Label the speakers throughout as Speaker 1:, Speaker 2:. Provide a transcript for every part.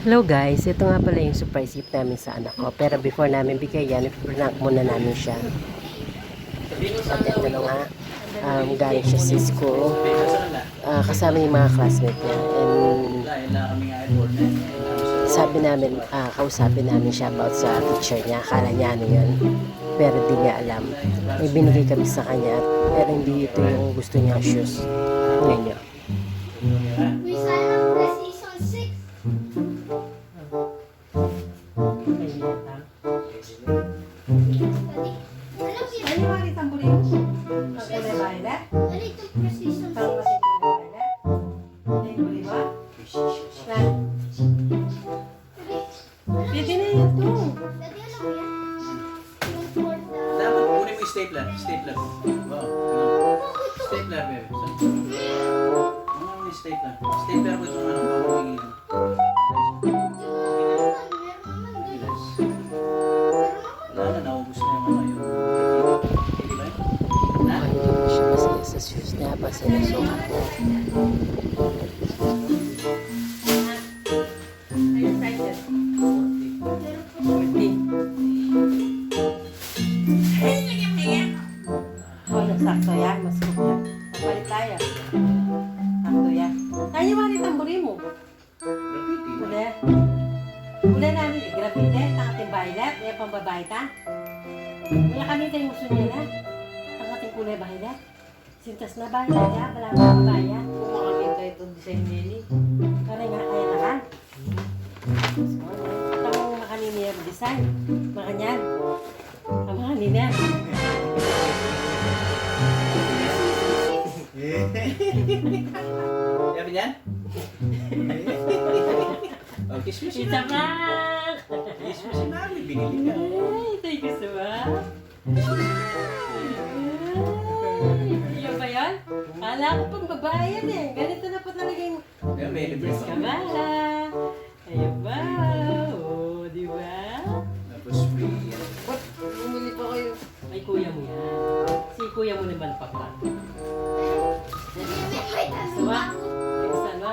Speaker 1: Hello guys, ito nga pala yung surprise gift namin sa anak ko. Pero before namin bigay yan, prank muna namin siya. At ito na nga, galing siya sa school. Kasama yung mga classmate niya. And sabi namin, kausapin namin siya about sa teacher niya. Akala niya ano yun. Pero di niya alam. May binigay kami sa kanya. Pero hindi ito yung gusto niyang shoes. Ngayon nyo.
Speaker 2: We sign up for season 6.
Speaker 3: Ay, mari tamburi mo. Pagkala baila.
Speaker 2: Dito for season 6.
Speaker 3: Tapos ito na baila. Tamburi ba? Yan. Pwede na yan to.
Speaker 2: Dati alam mo yan? Yung for the...
Speaker 4: Dapat kunin mo yung stapler. Stapler. Wow. Stapler, baby. Ano yung stapler? Stapler mo itong ano, bawang wala na, naubos na yung ano, yung hindi ba yun? Na?
Speaker 1: Hindi siya masaya sa shoes niya. Basta nasukat mo.
Speaker 3: Ayun, excited. 40. Oh, nagsakto yan. Masukot yan. Papalit tayo. Sakto yan. Ay, mari tamburi mo.
Speaker 4: Graffiti.
Speaker 3: Uli. Uli namin. Graffiti. Ang ating violet. May pambabae ta. Wala kami tayong gusto niya na. Ang ating kulay violet. Sintas na violet ya. Wala kang pambabae ya.
Speaker 5: Kung makakita itong design nili.
Speaker 3: Kaya nga kaya na ka. So, ito ang makanini yung design. Makanyan. Ang makanini yan.
Speaker 4: Sabi niyan? Oh, kiss mo si
Speaker 3: Isa
Speaker 4: Mami.
Speaker 3: pa!
Speaker 4: Kiss mo si Mami. Binili ka.
Speaker 3: Ay, thank you so much. Yan ba yan? Kala ko pang babae yan eh. Ganito na po talaga yung
Speaker 4: Yeah, may libre ka.
Speaker 3: kamala. Ayun ba? Oo, di ba?
Speaker 4: Tapos free.
Speaker 5: Ba't bumili pa kayo?
Speaker 3: Ay, kuya mo yan. Si kuya mo naman papa. Gusto mo? Ay, gusto mo?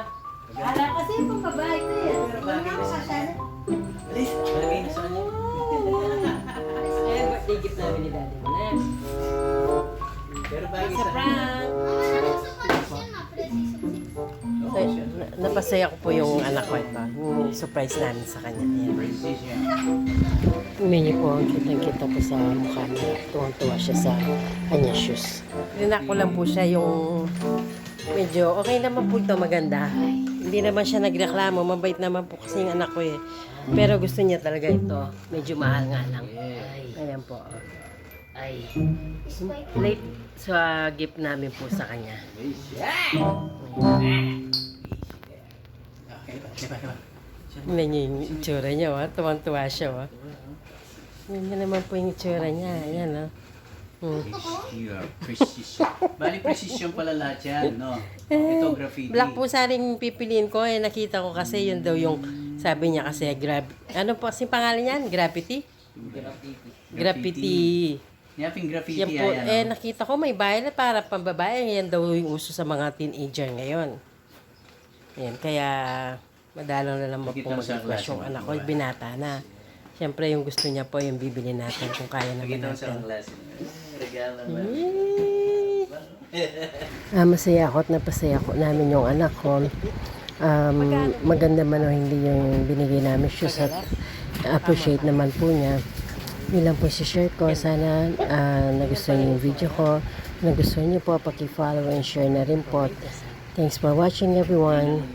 Speaker 3: Kala kasi pang babae ko eh.
Speaker 4: Pero bagay na sa
Speaker 3: sana.
Speaker 4: Alis, bagay na sa kanya.
Speaker 3: Eh, birthday gift namin ni daddy mo na.
Speaker 4: Pero bagay
Speaker 3: Sa
Speaker 4: sa
Speaker 3: prank.
Speaker 1: Ay, napasaya ko po yung anak ko ito. Yung surprise namin sa kanya. Ayan.
Speaker 4: princess yan.
Speaker 1: Medyo po ang kitang-kita po sa mukha niya. Tuwang-tuwa siya sa kanya shoes. Rinak ko lang po siya yung medyo okay naman po ito, maganda. Hindi naman siya nagreklamo, mabait naman po kasi yung anak ko eh. Pero gusto niya talaga ito. Medyo mahal nga lang. Ayan po.
Speaker 5: Ay.
Speaker 1: Late sa gift namin po sa kanya. Tingnan niyo yung itsura niya, tuwang-tuwa siya. Yan naman po yung itsura niya. Ayan,
Speaker 4: Precision. Bali, precision pala lahat yan, no? Ito, graffiti.
Speaker 1: Black po saring pipiliin ko. Nakita ko kasi yun daw yung sabi niya kasi ano po kasi pangalan niyan? Graffiti? Graffiti.
Speaker 4: Yaping graffiti
Speaker 1: Yan po.
Speaker 4: yan.
Speaker 1: Nakita ko may violet para pambabae. Yan daw yung uso sa mga teenager ngayon. Yan. Kaya madalang na lang po
Speaker 4: Nakita mo sa
Speaker 1: mag-request yung
Speaker 4: klase
Speaker 1: anak
Speaker 4: mo,
Speaker 1: ko.
Speaker 4: ba?
Speaker 1: Binata na. Siyempre yung gusto niya po yung bibili natin kung kaya naman
Speaker 4: Nakita mo sa
Speaker 1: natin.
Speaker 4: klase. Regalo ba?
Speaker 1: Masaya ako at napasaya ko namin yung anak ko. Maganda man o hindi yung binigay namin shoes at appreciate naman po niya. Yun lang po si share ko. Sana nagustuhan niyo yung video ko. Nagustuhan niyo po, paki-follow and share na rin po. Thanks for watching everyone.